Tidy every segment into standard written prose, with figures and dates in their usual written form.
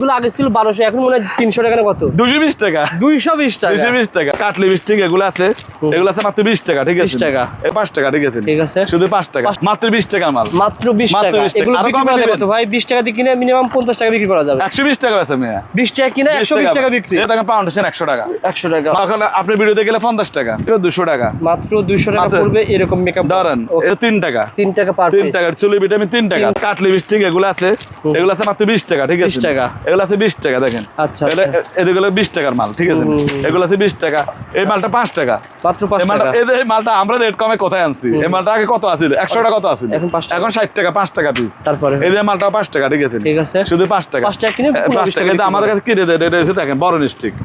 এগুলো আগে ছিল 1200, এখন মনে হয় 300 টাকা না কত? 220 টাকা। 220 টাকা। 220 টাকা। কাটলি লিপস্টিক এগুলো আছে মাত্র 20 টাকা, ঠিক আছে? 20 টাকা। 5 টাকা, ঠিক আছে? ঠিক আছে। শুধু 5 টাকা। মাত্র 20 টাকার মাল। মাত্র 20 মাত্র টাকা। 20 টাকা। এগুলো আরো বিক্রি কমে করা যাবে দিবেন। তো ভাই? 20 টাকা দিয়ে কিনে মিনিমাম 50 টাকা বিক্রি করা যাবে। 120 টাকা বেচা মেয়া। 20 টাকা কিনে 120 টাকা বিক্রি। এটা দেখেন ফাউন্ডেশন 100 টাকা। 100 টাকা। এখন আপনি ভিডিওতে গেলে 50 টাকা। এটা 200 টাকা। মাত্র 200 টাকা পড়বে এরকম মেকআপ ধরেন। এটা 3 টাকা। 3 টাকা পার 3 পিস। টাকার চুলি ভিটামিন 3 টাকা। কাটলি লিপস্টিক এগুলো আছে মাত্র 20 টাকা, ঠিক আছে? 20 টাকা। এগুলো আছে 20 টাকা, দেখেন। আচ্ছা। এগুলো 20 টাকার মাল, ঠিক আছে? এগুলো আছে 20 টাকা। এই মালটা 5 টাকা। মাত্র 5 টাকা। এই মালটা আমরা রেট কমে কোথায় আনছি? এই মালটা আগে কত আছিল? 100 টাকা কত আছিল? এখন 5 টাকা। এখন 60 টাকা, 5 টাকা পিস। তারপরে এই যে মালটা 5 টাকা, ঠিক আছে? ঠিক আছে। শুধু 5 টাকা। 5 টাকা কিনে 5 টাকা। এটা আমাদের কাছে কিনে দেয়, এটা হচ্ছে দেখেন বড় স্টিক।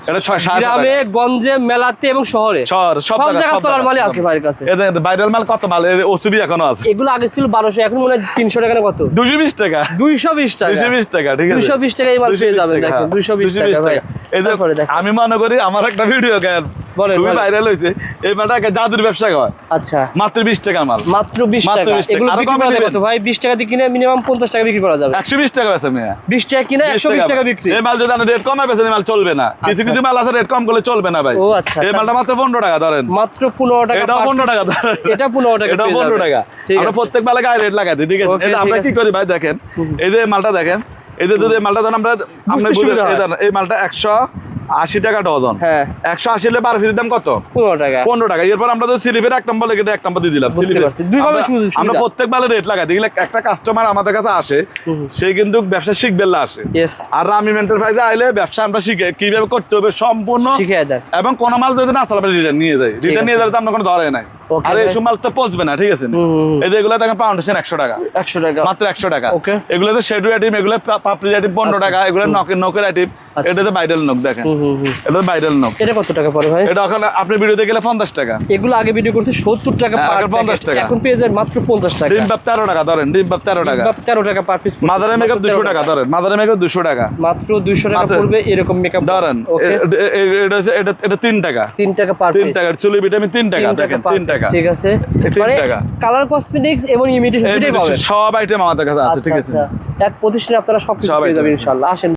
এটা 6-7 গ্রামে, গঞ্জে, মেলাতে এবং শহরে সব জায়গায় চলার মালই আছে ভাইয়ের কাছে। এদের ভাইরাল মাল কত মাল? ওসুবি এখনো আছে। এগুলো আগে ছিল 1200, এখন মনে হয় 300 টাকা না কত? 220 টাকা। 220 টাকা। 220 টাকা, ঠিক আছে? 220 টাকা এই মাল পেয়ে যাবেন, দেখেন 220 টাকা ভাই। এই যে আমি মনে করি আমার একটা ভিডিও কেন খুবই ভাইরাল হইছে, এই মালটা জাদুর ব্যবসা হয়। আচ্ছা। মাত্র 20 টাকা মাল। মাত্র 20 টাকা। 20 টাকা। এগুলো আরো বিক্রি কমে করা যাবে দিবেন। তো ভাই? 20 টাকা দিয়ে কিনে মিনিমাম 50 টাকা বিক্রি করা যাবে। 120 টাকা বেচা মেয়া। 20 টাকা কিনে 120 টাকা বিক্রি। এই মাল যদি আপনি রেট কমে বেচেন, এই মাল চলবে না। কিছু কিছু মাল আছে রেট কম করলে চলবে না ভাই। ও আচ্ছা। এই মালটা মাত্র 15 টাকা ধরেন। মাত্র 15 টাকা। এটা 15 টাকা ধরেন। এটা 15 টাকা। এটা 15 টাকা। আমরা প্রত্যেক মালে গায়ে রেট লাগাই দিই, ঠিক আছে? Okay, এটা আমরা কি করি ভাই দেখেন, এই যে মালটা দেখেন, এই যে যদি এই মালটা ধরেন আমরা আপনি এই মালটা 180 টাকা ডজন। হ্যাঁ। 180 হলে 12 পিসের দাম কত? 15 টাকা। 15 টাকা। এরপর আমরা তো স্লিপের 1 নম্বর লেগে 1 নম্বর দিয়ে দিলাম। দুইভাবে সুবিধা। আমরা প্রত্যেক মালে রেট লাগাই দিই। একটা কাস্টমার আমাদের কাছে আসে, সে কিন্তু ব্যবসা শিখবে আসে। ইয়েস। আর আমি এন্টারপ্রাইজে আইলে ব্যবসা আমরা শিখে কিভাবে করতে হবে সম্পূর্ণ শিখিয়ে দেন। এবং কোন মাল যদি না চালাবে রিটার্ন নিয়ে যায়। রিটার্ন নিয়ে যাবে তো আমরা কোনো ধরে নাই। আর এই মাল তো পচবে না, ঠিক আছে? এই যে এগুলো দেখেন ফাউন্ডেশন 100 টাকা। 100 টাকা। মাত্র 100 টাকা। ওকে। এগুলো তো শেডু আইটেম, এগুলো পাপড়ি আইটেম 15 টাকা, এগুলো নকের আইটেম। এটা তো ভাইরাল নক, দেখেন। এটা ভাইরাল নক। এটা কত টাকা পড়ে ভাই? এটা এখন আপনি ভিডিওতে গেলে 50 টাকা। এগুলো আগে ভিডিও করতে 70 টাকা পার পিস, 50 টাকা। এখন পেয়ে যায় মাত্র 50 টাকা। ডিম বাপ 13 টাকা ধরেন, ডিম বাপ 13 টাকা। 13 টাকা পার পিস। মাদারে মেকআপ 200 টাকা ধরেন, মাদারে মেকআপ 200 টাকা। মাত্র 200 টাকা পড়বে এরকম মেকআপ ধরেন। এটা 3 টাকা। 3 টাকা পার 3 পিস। টাকার চুলি ভিটামিন 3 টাকা, দেখেন 3 টাকা। ঠিক আছে। 3 টাকা। কালার কসমেটিক্স এবং ইমিটেশন দুটোই পাবেন। সব আইটেম আমাদের কাছে আছে, ঠিক আছে? এক প্রতিষ্ঠানে আপনারা সবকিছু পেয়ে যাবেন ইনশাআল্লাহ। আসেন।